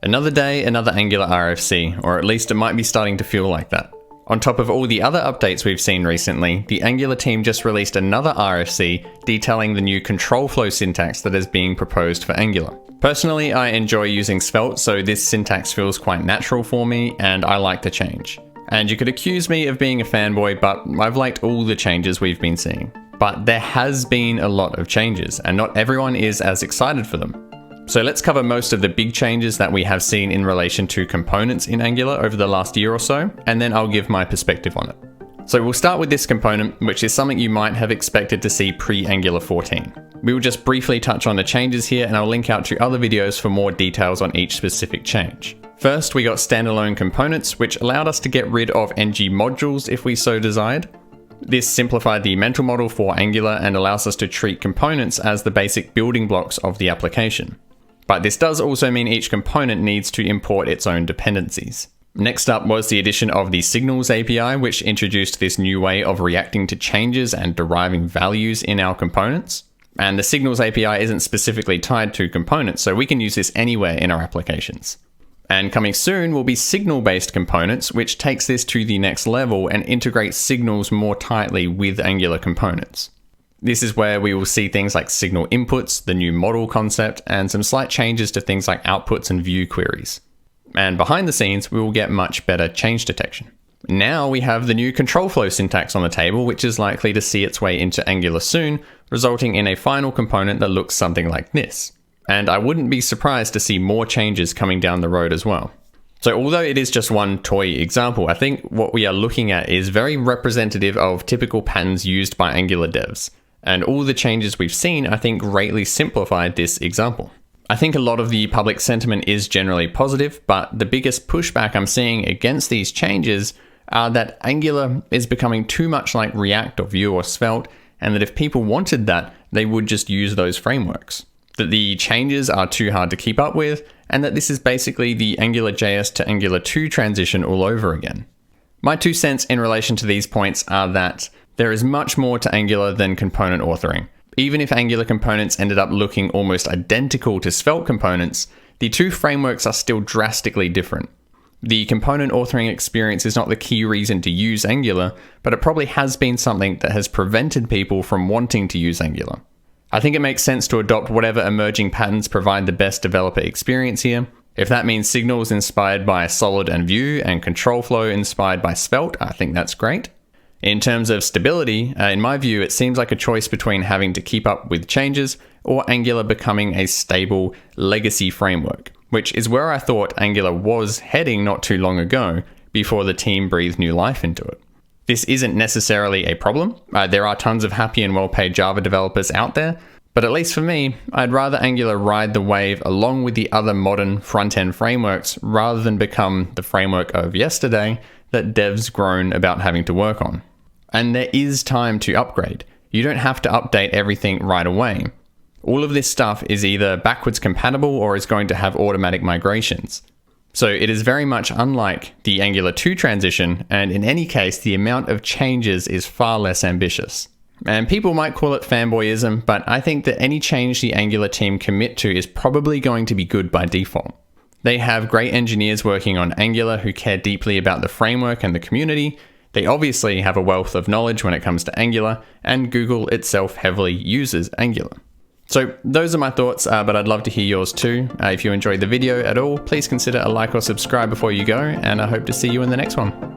Another day, another Angular RFC, or at least it might be starting to feel like that. On top of all the other updates we've seen recently, the Angular team just released another RFC detailing the new control flow syntax that is being proposed for Angular. Personally, I enjoy using Svelte, so this syntax feels quite natural for me, and I like the change. And you could accuse me of being a fanboy, but I've liked all the changes we've been seeing. But there has been a lot of changes, and not everyone is as excited for them. So let's cover most of the big changes that we have seen in relation to components in Angular over the last year or so, and then I'll give my perspective on it. So we'll start with this component, which is something you might have expected to see pre-Angular 14. We will just briefly touch on the changes here, and I'll link out to other videos for more details on each specific change. First, we got standalone components, which allowed us to get rid of ng modules if we so desired. This simplified the mental model for Angular and allows us to treat components as the basic building blocks of the application. But this does also mean each component needs to import its own dependencies. Next up was the addition of the Signals API, which introduced this new way of reacting to changes and deriving values in our components. And the Signals API isn't specifically tied to components, so we can use this anywhere in our applications. And coming soon will be signal-based components, which takes this to the next level and integrates signals more tightly with Angular components. This is where we will see things like signal inputs, the new model concept, and some slight changes to things like outputs and view queries. And behind the scenes, we will get much better change detection. Now we have the new control flow syntax on the table, which is likely to see its way into Angular soon, resulting in a final component that looks something like this. And I wouldn't be surprised to see more changes coming down the road as well. So although it is just one toy example, I think what we are looking at is very representative of typical patterns used by Angular devs. And all the changes we've seen, I think, greatly simplified this example. I think a lot of the public sentiment is generally positive, but the biggest pushback I'm seeing against these changes are that Angular is becoming too much like React or Vue or Svelte, and that if people wanted that, they would just use those frameworks. That the changes are too hard to keep up with, and that this is basically the AngularJS to Angular 2 transition all over again. My 2 cents in relation to these points are that there is much more to Angular than component authoring. Even if Angular components ended up looking almost identical to Svelte components, the two frameworks are still drastically different. The component authoring experience is not the key reason to use Angular, but it probably has been something that has prevented people from wanting to use Angular. I think it makes sense to adopt whatever emerging patterns provide the best developer experience here. If that means Signals inspired by Solid and Vue and Control Flow inspired by Svelte, I think that's great. In terms of stability, in my view, it seems like a choice between having to keep up with changes or Angular becoming a stable legacy framework, which is where I thought Angular was heading not too long ago before the team breathed new life into it. This isn't necessarily a problem. There are tons of happy and well-paid Java developers out there, but at least for me, I'd rather Angular ride the wave along with the other modern front-end frameworks rather than become the framework of yesterday that devs groan about having to work on. And there is time to upgrade. You don't have to update everything right away. All of this stuff is either backwards compatible or is going to have automatic migrations. So it is very much unlike the Angular 2 transition, and in any case, the amount of changes is far less ambitious. And people might call it fanboyism, but I think that any change the Angular team commit to is probably going to be good by default. They have great engineers working on Angular who care deeply about the framework and the community. They obviously have a wealth of knowledge when it comes to Angular, and Google itself heavily uses Angular. So those are my thoughts, but I'd love to hear yours too. If you enjoyed the video at all, please consider a like or subscribe before you go, and I hope to see you in the next one.